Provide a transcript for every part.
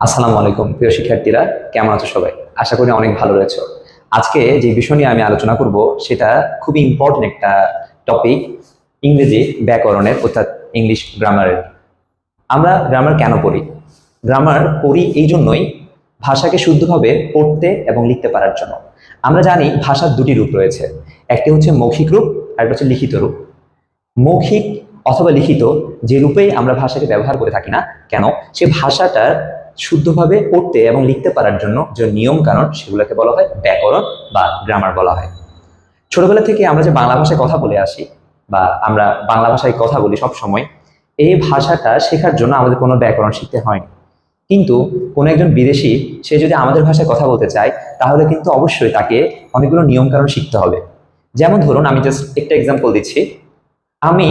আসসালামু আলাইকুম প্রিয় শিক্ষার্থীরা, কেমন আছো সবাই? আশা করি অনেক ভালো রয়েছো। আজকে যে বিষয় নিয়ে আমি আলোচনা করব সেটা খুবই ইম্পর্টেন্ট একটা টপিক, ইংরেজি ব্যাকরণের অর্থাৎ ইংলিশ গ্রামারের। আমরা গ্রামার কেন পড়ি? গ্রামার পড়ি এই জন্যই ভাষাকে শুদ্ধভাবে পড়তে এবং লিখতে পারার জন্য। আমরা জানি ভাষার দুটি রূপ রয়েছে, একটি হচ্ছে মৌখিক রূপ আর একটা হচ্ছে লিখিত রূপ। মৌখিক অথবা লিখিত যে রূপেই আমরা ভাষাকে ব্যবহার করে থাকি না কেন, সে ভাষাটার শুদ্ধভাবে পড়তে এবং লিখতে পারার জন্য যে নিয়ম কানুন সেগুলোকে বলা হয় ব্যাকরণ বা গ্রামার বলা হয়। ছোটবেলা থেকে আমরা যে বাংলা ভাষায় কথা বলে আসি বা আমরা বাংলা ভাষায় কথা বলি সব সময়, এই ভাষাটা শেখার জন্য আমাদের কোনো ব্যাকরণ শিখতে হয়নি। কিন্তু কোনো একজন বিদেশি সে যদি আমাদের ভাষায় কথা বলতে চায়, তাহলে কিন্তু অবশ্যই তাকে অনেকগুলো নিয়ম কানুন শিখতে হবে। যেমন ধরুন, আমি জাস্ট একটা এক্সাম্পল দিচ্ছি। আমি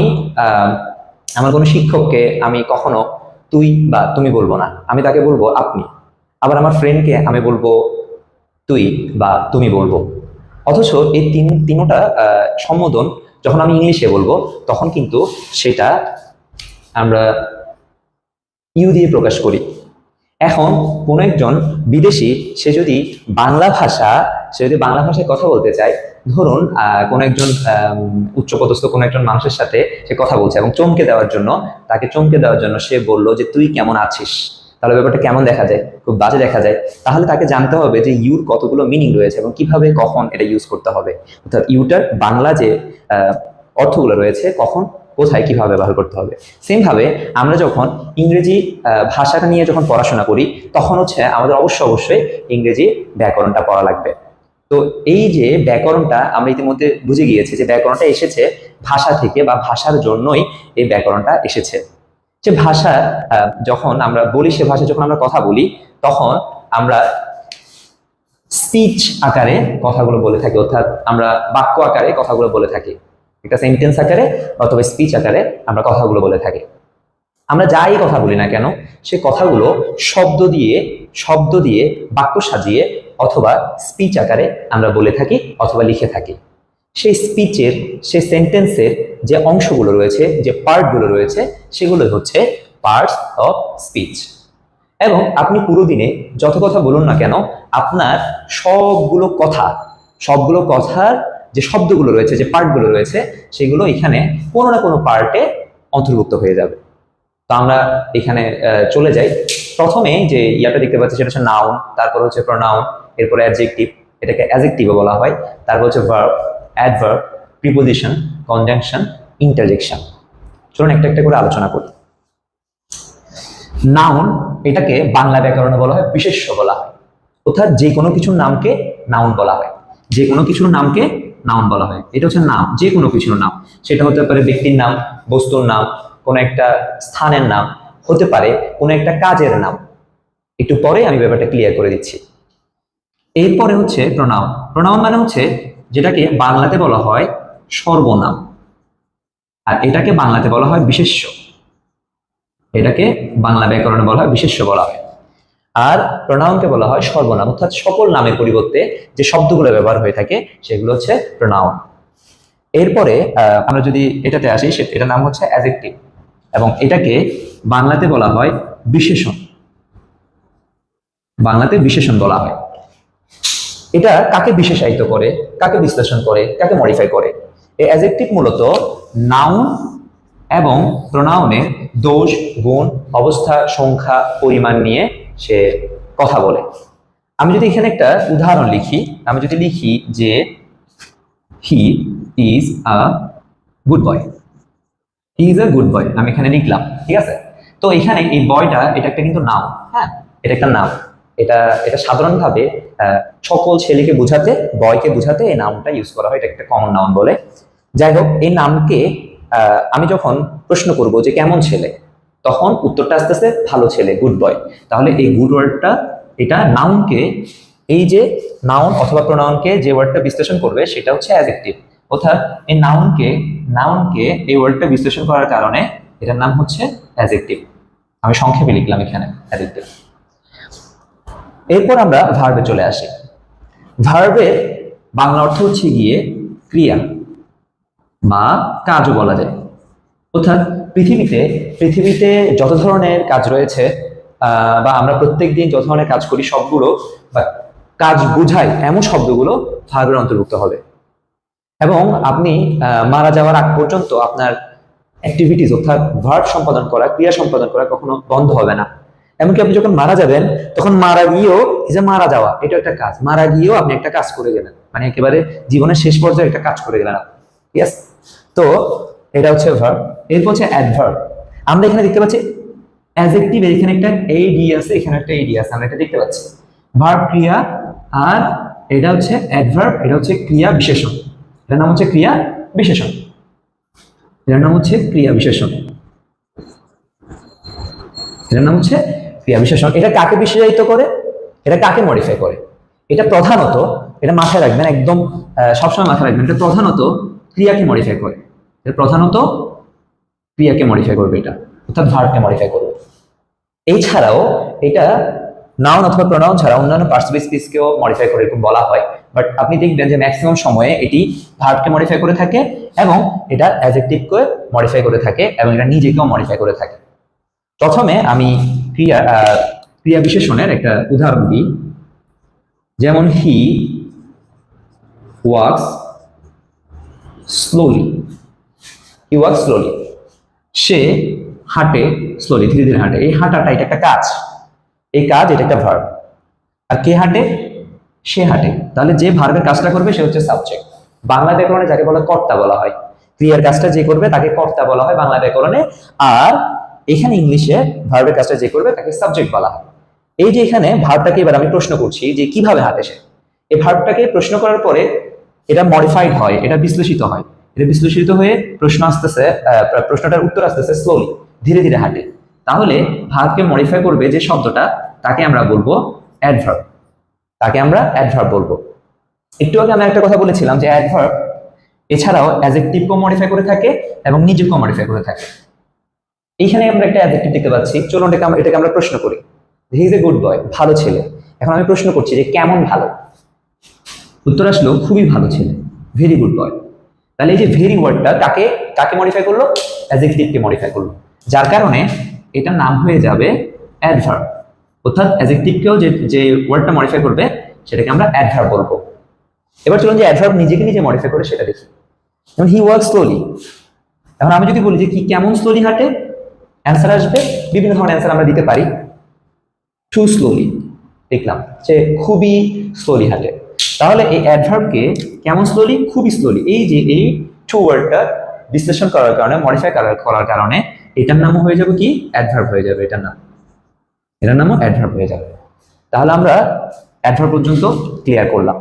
আমার কোনো শিক্ষককে আমি কখনো তুই বা তুমি বলবো না, আমি তাকে বলবো আপনি। আবার আমার ফ্রেন্ডকে আমি বলবো তুই বা তুমি বলবো। অথচ এই তিনোটা সম্বোধন যখন আমি ইংলিশে বলবো, তখন কিন্তু সেটা আমরা ইউ দিয়ে প্রকাশ করি। এখন কোনো একজন বিদেশি সে যদি বাংলা ভাষায় কথা বলতে চায়, ধরুন কোনো একজন উচ্চপদস্থ কোনো একজন মানুষের সাথে সে কথা বলছে এবং তাকে চমকে দেওয়ার জন্য সে বলল যে তুই কেমন আছিস, তাহলে ব্যাপারটা কেমন দেখা যায়? খুব বাজে দেখা যায়। তাহলে তাকে জানতে হবে যে ইউর কতগুলো মিনিং রয়েছে এবং কিভাবে কখন এটা ইউজ করতে হবে, অর্থাৎ ইউটার বাংলা যে অর্থগুলো রয়েছে কখন কোথায় কিভাবে ব্যবহার করতে হবে। সেম ভাবে আমরা যখন ইংরেজি ভাষাটা নিয়ে যখন পড়াশোনা করি, তখন হচ্ছে আমাদের অবশ্যই ইংরেজি ব্যাকরণটা পড়া লাগবে। তো এই যে ব্যাকরণটা আমরা ইতিমধ্যে বুঝে গিয়েছি যে ব্যাকরণটা এসেছে ভাষা থেকে বা ভাষার জন্যই এই ব্যাকরণটা এসেছে। যে ভাষা যখন আমরা বলি, সে ভাষা যখন আমরা কথা বলি, তখন আমরা স্পিচ আকারে কথাগুলো বলে থাকি, অর্থাৎ আমরা বাক্য আকারে কথাগুলো বলে থাকি। একটা সেন্টেন্স আকারে অথবা স্পিচ আকারে আমরা কথাগুলো বলে থাকি। আমরা যাই কথা বলি না কেন, সে কথাগুলো শব্দ দিয়ে বাক্য সাজিয়ে অথবা স্পিচ আকারে আমরা বলে থাকি অথবা লিখে থাকি। সেই সেন্টেন্সের যে অংশগুলো রয়েছে, যে পার্টগুলো রয়েছে, সেগুলো হচ্ছে পার্টস অফ স্পিচ। এবং আপনি পুরো দিনে যত কথা বলুন না কেন, আপনার সবগুলো কথার যে শব্দগুলো রয়েছে, যে পার্টগুলো রয়েছে, সেগুলো এখানে কোনো না কোনো পার্টে অন্তর্ভুক্ত হয়ে যাবে। তো আমরা এখানে চলে যাই। প্রথমে যে ইয়াটা দেখতে পাচ্ছি সেটা হচ্ছে নাউন, তারপর হচ্ছে প্রোনাউন, এরপরে অ্যাডজেক্টিভ, এটাকে অ্যাডজেক্টিভও বলা হয়, তারপর হচ্ছে verb, adverb, preposition, conjunction, interjection. চলুন একটা একটা করে আলোচনা করি। নাউন, এটাকে বাংলা ব্যাকরণে বলা হয় বিশেষ্য বলা হয়, অর্থাৎ যে কোনো কিছুর নামকে নাউন বলা হয়। যে কোনো কিছুর নামকে নাউন বলা হয়, এটা হচ্ছে নাম, যে কোনো কিছুর নাম। সেটা হতে পারে ব্যক্তির নাম, বস্তুর নাম, কোনো একটা স্থানের নাম, হতে পারে কোনো একটা কাজের নাম। একটু পরে আমি ব্যাপারটা ক্লিয়ার করে দিচ্ছি। এরপরে হচ্ছে প্রোনাউন। প্রোনাউন মানে হচ্ছে যেটাকে বাংলাতে বলা হয় সর্বনাম, আর এটাকে বাংলাতে বলা হয় বিশেষ্য। এটাকে বাংলা ব্যাকরণে বলা হয় বিশেষ্য বলা হয়। আর প্রোনাউনকে বলা হয় সর্বনাম, অর্থাৎ সকল নামের পরিবর্তে যে শব্দগুলো ব্যবহার হয়ে থাকে সেগুলো হচ্ছে প্রোনাউন। এরপরে আমরা যদি এটাতে আসি, এটার নাম হচ্ছে অ্যাডজেক্টিভ, এবং এটাকে বাংলাতে বলা হয় বিশেষণ। বাংলাতে বিশেষণ বলা হয়। এটা কাকে বিশেষায়িত করে, কাকে বিশ্লেষণ করে, কাকে মডিফাই করে? এই অ্যাডজেক্টিভ মূলত নাউন এবং প্রোনাউনের দোষ, গুণ, অবস্থা, সংখ্যা, পরিমাণ নিয়ে সে কথা বলে। আমি যদি এখানে একটা উদাহরণ লিখি, আমি যদি লিখি যে he is a good boy, he is a good boy, আমি এখানে লিখলাম, ঠিক আছে? তো এখানে এই বয়টা, এটা একটা কিন্তু নাম, হ্যাঁ, এটা একটা নাম। এটা এটা সাধারণভাবে সকল ছেলেকে বোঝাতে, বয়কে বোঝাতে এই নামটা ইউজ করা হয়, এটা একটা কমন নাউন বলে। যাই হোক, এই নামকে আমি যখন প্রশ্ন করব যে কেমন ছেলে, তখন উত্তরটা আস্তে আস্তে ভালো ছেলে, গুড বয়। তাহলে এই গুড ওয়ার্ডটা, এটা নাউনকে, এই যে নাউন অথবা প্রোনাউনকে যে ওয়ার্ডটা বিশ্লেষণ করবে সেটা হচ্ছে অ্যাডজেক্টিভ, অর্থাৎ এই নাউনকে এই ওয়ার্ডটা বিশ্লেষণ করার কারণে এটার নাম হচ্ছে অ্যাডজেক্টিভ। আমি সংক্ষেপে লিখলাম এখানে অ্যাডজেক্টিভ। এরপর আমরা ভার্বে চলে আসি। ভার্বের বাংলা অর্থ হচ্ছে গিয়ে ক্রিয়া বা কাজও বলা যায়। অর্থাৎ পৃথিবীতে যত ধরনের কাজ রয়েছে বা আমরা প্রত্যেকদিন যত ধরনের কাজ করি সবগুলো বা কাজ বোঝায় এমন শব্দগুলো ভার্বের অন্তর্ভুক্ত হবে। এবং আপনি মারা যাওয়ার আগ পর্যন্ত আপনার অ্যাক্টিভিটিস অর্থাৎ ভার্ব সম্পাদন করা, ক্রিয়া সম্পাদন করা কখনো বন্ধ হবে না। এমনকি আপনি যখন মারা যাবেন তখন মারা গিয়েও, এই যে মারা যাওয়া এটা একটা কাজ, মারা গিয়েও আপনি একটা কাজ করে গেলেন, মানে একেবারে জীবনের শেষ পর্যায়ে একটা কাজ করে গেলেন। ইয়েস, তো এটা হচ্ছে ভার্ব। এরপর হচ্ছে অ্যাডভার্ব। আমরা এখানে দেখতে পাচ্ছি অ্যাডজেক্টিভ, এখানে একটা এডি আছে, এখানে একটা এডি আছে, আমরা এটা দেখতে পাচ্ছি। ভার্ব ক্রিয়া, আর এটা হচ্ছে অ্যাডভার্ব, এটা হচ্ছে ক্রিয়া বিশেষণ। এটার নাম হচ্ছে ক্রিয়া বিশেষণ, এটার নাম হচ্ছে ক্রিয়া বিশেষণ, এটার নাম হচ্ছে ক্রিয়া বিশেষণ। এটা কাকে বিশেষায়িত করে, এটা কাকে মডিফাই করে? এটা প্রধানত, এটা মাথায় রাখবেন, একদম সবসময় মাথায় রাখবেন, এটা প্রধানত ক্রিয়াকে মডিফাই করে। এটা প্রধানত ক্রিয়াকে মডিফাই করবে, এটা অর্থাৎ ভার্বকে মডিফাই করবে। এছাড়াও এটা নাউন অথবা প্রোনাউন ছাড়া অন্যান্য পার্টিসিপেল স্পিচকেও মডিফাই করে এরকম বলা হয়, বাট আপনি দেখবেন যে ম্যাক্সিমাম সময়ে এটি ভার্বকে মডিফাই করে থাকে এবং এটা অ্যাডজেক্টিভকে মডিফাই করে থাকে এবং এটা নিজেকেও মডিফাই করে থাকে। প্রথমে আমি ক্রিয়া বিশেষণের একটা উদাহরণ দিই, যেমন হি ওয়াক্স স্লোলি, হি ওয়াক্স স্লোলি, সে হাঁটে স্লোলি, ধীরে ধীরে হাঁটে। এই হাঁটাটা এটা একটা কাজ, এই কাজ এটা একটা ভার্ব। আর কে হাঁটে? সে হাঁটে। তাহলে যে ভার্বের কাজটা করবে সে হচ্ছে সাবজেক্ট। বাংলা ব্যাকরণে যাকে বলা কর্তা বলা হয়, ক্রিয়ার কাজটা যে করবে তাকে কর্তা বলা হয় বাংলা ব্যাকরণে। আর এখানে ইংলিশে ভার্বের কাজটা যে করবে তাকে সাবজেক্ট বলা হয়। এই যে এখানে ভার্বটাকে এবার আমি প্রশ্ন করছি যে কিভাবে হাঁটে সে, এই ভার্বটাকে প্রশ্ন করার পরে এটা মডিফাইড হয়, এটা বিশ্লেষিত হয়, এটা বিশ্লেষিত হয়ে প্রশ্ন আসতেছে, প্রশ্নটার উত্তর আসতেছে স্লোলি, ধীরে ধীরে হাঁটে। তাহলে ভার্বকে মডিফাই করবে যে শব্দটা, তাকে আমরা বলবো অ্যাডভার্ব, তাকে আমরা অ্যাডভার্ব বলবো। একটু আগে আমি একটা কথা বলেছিলাম যে অ্যাডভার্ব এছাড়াও অ্যাডজেক্টিভকেও মডিফাই করে থাকে এবং নিজেকেও মডিফাই করে থাকে। এইখানে আমরা একটা অ্যাডজেক্টিভ দেখতে পাচ্ছি, চলুন এটাকে আমরা প্রশ্ন করি। He is a good boy, ভালো ছেলে। এখন আমি প্রশ্ন করছি যে কেমন ভালো? উত্তর আসলো খুবই ভালো ছেলে, ভেরি গুড বয়। তাহলে এই যে ভেরি ওয়ার্ডটা কাকে কাকে মডিফাই করলো? অ্যাডজেক্টিভকে মডিফাই করলো, যার কারণে এটার নাম হয়ে যাবে অ্যাডভার্ব। অর্থাৎ অ্যাডজেক্টিভকেও যে ওয়ার্ডটা মডিফাই করবে সেটাকে আমরা অ্যাডভার্ব বলবো। এবার চলুন যে অ্যাডভার্ব নিজেকে নিজে মডিফাই করে সেটা দেখি। যেমন হি ওয়ার্কস স্লোলি। এখন আমি যদি বলি যে কি কেমন স্লোলি হাঁটে, অ্যান্সার আসবে বিভিন্ন ধরনের অ্যান্সার আমরা দিতে পারি। টু স্লোলি, দেখলাম যে খুবই স্লোলি হাঁটে। তাহলে এই অ্যাডভার্বকে কেমন স্লোলি, খুবই স্লোলি, এই যে এই টু ওয়ার্ডটা বিশ্লেষণ করার কারণে, মডিফাই করার কারণে এটার নামও হয়ে যাবে কি? অ্যাডভার্ব হয়ে যাবে। এটার নামও অ্যাডভার্ব হয়ে যাবে। তাহলে আমরা অ্যাডভার্ব পর্যন্ত ক্লিয়ার করলাম।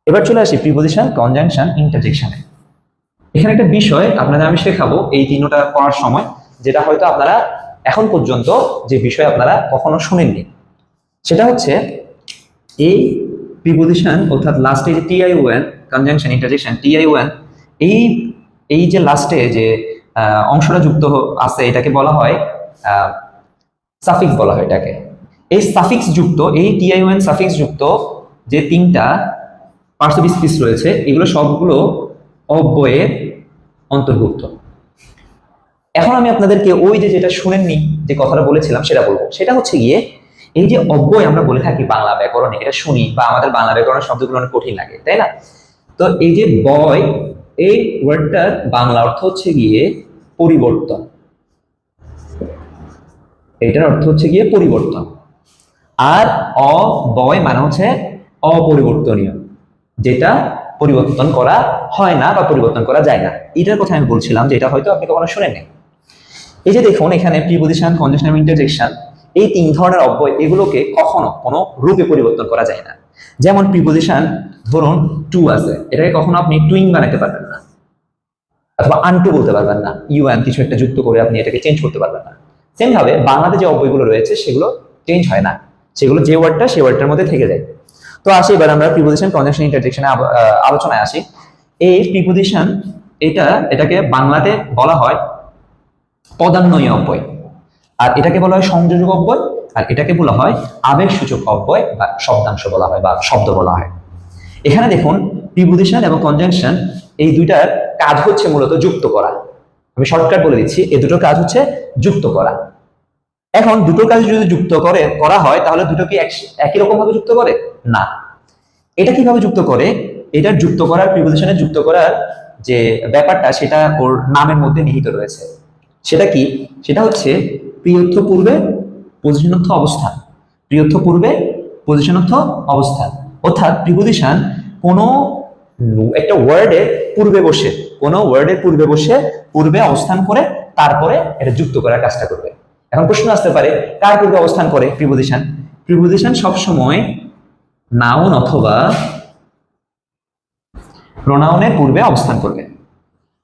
এবার চলে আসি প্রিপজিশন, কনজাংশন, ইন্টারজেকশনে। এখানে একটা বিষয় আপনাদের আমি শেখাবো এই তিনটা পড়ার সময়, যেটা হয়তো আপনারা এখন পর্যন্ত যে বিষয় আপনারা কখনো শুনেননি, সেটা হচ্ছে এই প্রিপজিশন অর্থাৎ লাস্টে যে টিআইওএন, কনজাংশন, ইন্টারজেকশন, টিআইওএন, এই যে লাস্টে যে অংশটা যুক্ত আছে এটাকে বলা হয় সাফিক্স বলা হয় এটাকে। এই সাফিক্স যুক্ত, এই টিআইওএন সাফিক্স যুক্ত যে তিনটা পার্টসিপল স্পিচ রয়েছে এগুলো সবগুলো অব্যয়ের অন্তর্ভুক্ত। এখন আমি আপনাদেরকে ওই যে যেটা শুনেননি যে কথাটা বলেছিলাম সেটা বলবো। সেটা হচ্ছে গিয়ে এই যে অব্যয় আমরা বলে থাকি বাংলা ব্যাকরণে, এটা শুনি বা আমাদের বাংলা ব্যাকরণের শব্দগুলো অনেক কঠিন লাগে, তাই না? তো এই যে বয়, এই ওয়ার্ডটার বাংলা অর্থ হচ্ছে গিয়ে পরিবর্তন, এটার অর্থ হচ্ছে গিয়ে পরিবর্তন। আর অবয় মানে হচ্ছে অপরিবর্তনীয়, যেটা পরিবর্তন করা হয় না বা পরিবর্তন করা যায় না। এটার কথা আমি বলছিলাম যে এটা হয়তো আপনি কখনো শুনেননি। এই যে দেখুন এখানে প্রিপজিশন, কনজাংশন এবং ইন্টারজেকশন, এই তিন ধরনের অব্যয় এগুলোকে কখনো কোনো রূপে পরিবর্তন করা যায় না। যেমন প্রিপজিশন, ধরুন টু আছে, এটাকে কখনো আপনি টুইং বানাতে পারবেন না, অথবা আনটু বলতে পারবেন না, ইউএন কিছু একটা যুক্ত করে আপনি এটাকে চেঞ্জ করতে পারবেন না। সেম ভাবে বাংলাতে যে অব্যয়গুলো রয়েছে সেগুলো চেঞ্জ হয় না, সেগুলো যে ওয়ার্ডটা সেই ওয়ার্ডটার মধ্যে থেকে যায়। তো আসি এবার আমরা প্রিপজিশন, কনজাংশন, ইন্টারজেকশনে আলোচনায় আসি। এই প্রিপজিশন এটাকে বাংলাতে বলা হয় পদান্বয়ী অব্যয়, আর এটাকে বলা হয় সংযোজক অব্যয়, আর এটাকে বলা হয় আবেগসূচক অব্যয় বা শব্দাংশ বলা হয় বা শব্দ বলা হয়। এখানে দেখুন প্রিপজিশন এবং কনজাংশন এই দুইটার কাজ হচ্ছে মূলত যুক্ত করা। আমি শর্টকাট বলে দিচ্ছি, এই দুটোর কাজ হচ্ছে যুক্ত করা। এখন দুটো কাজ যদি যুক্ত করা হয় তাহলে দুটো কি একই রকম ভাবে যুক্ত করে? না। এটা কিভাবে যুক্ত করে? এটা যুক্ত করার, প্রিপোজিশনে যুক্ত করার যে ব্যাপারটা সেটা ওর নামের মধ্যে নিহিত রয়েছে। সেটা কি? সেটা হচ্ছে প্রিয়র্থ পূর্বে পজিশনার্থ অবস্থান। প্রিয়র্থ পূর্বে পজিশনার্থ অবস্থান, অর্থাৎ প্রিপোজিশন কোনো একটা ওয়ার্ডের পূর্বে বসে, কোনো ওয়ার্ডের পূর্বে বসে পূর্বে অবস্থান করে তারপরে এটা যুক্ত করার কাজটা করবে। এখন প্রশ্ন আসতে পারে, কার পূর্বে অবস্থান করে প্রিপোজিশন? প্রিপোজিশন সবসময় নাউন অথবা প্রোনাউনের পূর্বে অবস্থান করবে।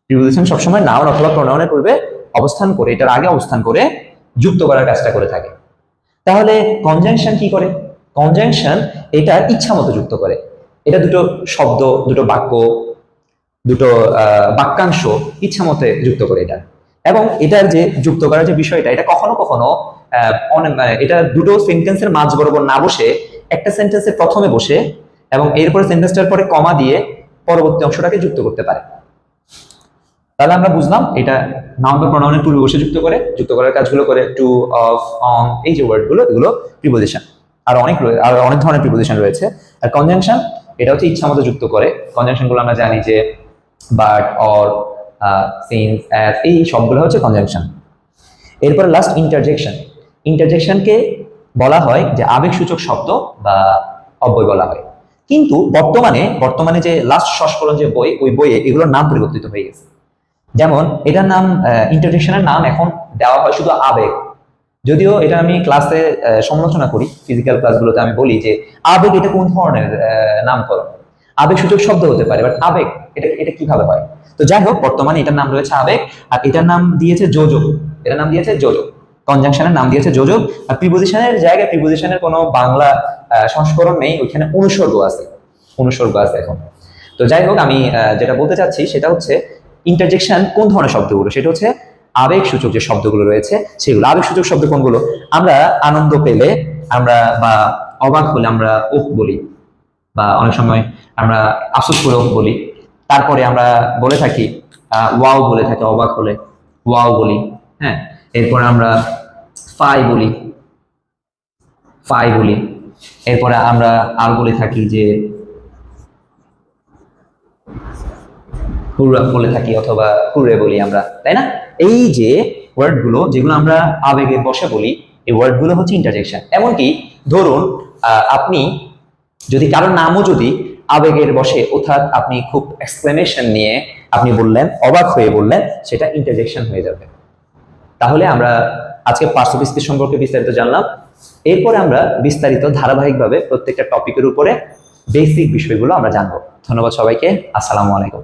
প্রিপোজিশন সবসময় নাউন অথবা প্রোনাউনের পূর্বে অবস্থান করে, এটার আগে অবস্থান করে যুক্ত করার কাজটা করে থাকে। তাহলে কনজাংশন কি করে? কনজাংশন এটার ইচ্ছা মতো যুক্ত করে। এটা দুটো শব্দ, দুটো বাক্য, দুটো বাক্যাংশ ইচ্ছা মতে যুক্ত করে এটা। এবং এটার যে যুক্ত করার যে বিষয়টা, এটা কখনো কখনো এটা দুটো সেন্টেন্সের মাঝ বরাবর না বসে একটা সেন্টেন্সের প্রথমে বসে এবং এরপরে সেন্টেন্সটার পরে কমা দিয়ে পরবর্তী অংশটাকে যুক্ত করতে পারে। তাহলে আমরা বুঝলাম এটা নাউন বা প্রোনাউনের পূর্বে বসে যুক্ত করে, যুক্ত করার কাজগুলো করে টু, অফ, অন, এই যে ওয়ার্ডগুলো, এগুলো প্রিপোজিশন। আর অনেক ধরনের প্রিপোজিশন রয়েছে। আর কনজাংশন এটা হচ্ছে ইচ্ছা মতো যুক্ত করে। কনজাংশনগুলো আমরা জানি যে বাট, অর, সিন্স, অ্যাজ, এই সবগুলো হচ্ছে কনজাংশন। এরপরে লাস্ট ইন্টারজেকশন। ইন্টারজেকশনকে বলা হয় যে আবেগসূচক শব্দ বা অব্যয় বলা হয়। কিন্তু বর্তমানে যে লাস্ট সংস্করণ যে বই, ওই বইয়ে এগুলোর নাম পরিবর্তিত হয়ে গেছে। যেমন এটার নাম, ইন্টারজেকশনের নাম এখন দেওয়া হয় শুধু আবেগ। যদিও এটা আমি ক্লাসে সমালোচনা করি, ফিজিক্যাল ক্লাসগুলোতে আমি বলি যে আবেগ এটা কোন ধরনের নামকরণ? আবেগ সূচক শব্দ হতে পারে, বাট আবেগ এটা কিভাবে হয়? তো যাই হোক, বর্তমানে এটার নাম রয়েছে আবেগ, আর এটার নাম দিয়েছে যোজক। এটার নাম দিয়েছে যোজক। কনজাংশনের নাম দিয়েছে যোজক। আর প্রিপোজিশনের জায়গায় প্রিপোজিশনের কোনো বাংলা সংস্করণ নেই, ওইখানে অনুসর্গ আছে। এখন। তো যাই হোক, আমি যেটা বলতে চাচ্ছি সেটা হচ্ছে ইন্টারজেকশন কোন ধরনের শব্দগুলো, সেটা হচ্ছে আবেগ সূচক যে শব্দগুলো রয়েছে সেগুলো। আবেগ সূচক শব্দ কোনগুলো? আমরা আনন্দ পেলে আমরা বা অবাক হলে আমরা ওহ বলি, বা অনেক সময় আমরা আফসোস করে ওহ বলি। তারপরে আমরা বলে থাকি ওয়াও বলে থাকি, অবাক হলে ওয়াও বলি। হ্যাঁ, এরপরে আমরা ফাই বলি। এরপরে আমরা আর বলে থাকি যে হুররা বলে থাকি, অথবা হুরে বলি আমরা, তাই না? এই যে ওয়ার্ডগুলো যেগুলো আমরা আবেগে বসে বলি, এই ওয়ার্ডগুলো হচ্ছে ইন্টারজেকশন। এমনকি ধরুন আপনি যদি কারোর নামও যদি আবেগের বসে, অর্থাৎ আপনি খুব এক্সক্লেমেশন নিয়ে আপনি বললেন, অবাক হয়ে বললেন, সেটা ইন্টারজেকশন হয়ে যাবে। তাহলে আমরা আজকে পার্টস অফ স্পিচ সম্পর্কে বিস্তারিত জানলাম। এরপরে আমরা বিস্তারিত ধারাবাহিকভাবে প্রত্যেকটা টপিকের উপরে বেসিক বিষয়গুলো আমরা জানবো। ধন্যবাদ সবাইকে। আসসালামু আলাইকুম।